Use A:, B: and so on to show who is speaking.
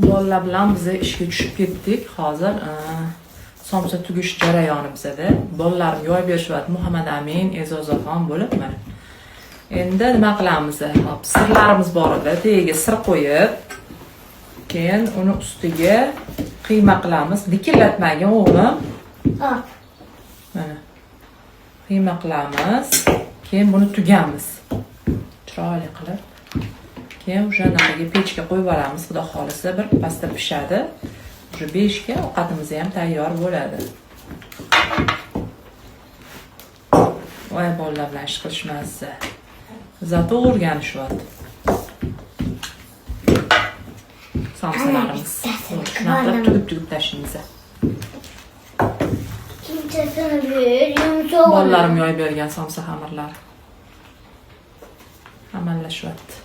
A: Bolalar bilan biz ishga tushib ketdik. Hozir somsa tugish jarayoni bizada. Bolalarim yoyib berishyapti. Muhammad Amin, E'zozaxon bo'lib mana. Endi nima qilamiz? Hop, sirlarimiz bor edi. Tagiga sir qo'yib, keyin uni ustiga qiyma qilamiz. Likillatmagin o'g'lim.
B: Ha.
A: Mana. Qiyma qilamiz. Keyin buni tugamiz. Chiroyli qilib. Keyin o'sha naqaga pechga qo'yib olamiz. Xudo xolisa bir pasta pishadi. O'sha 5 ga ovqatimiz ham tayyor bo'ladi. Voy bolalar bilan ish qilishmasa. Zato o'rganishyapti. Somsalarimiz. Shunaqa tugib tashlaymiz.
B: Kimchasini bir yumshoq.
A: Bolalarim yoyib bergan somsa xamirlari. Amallashyapti.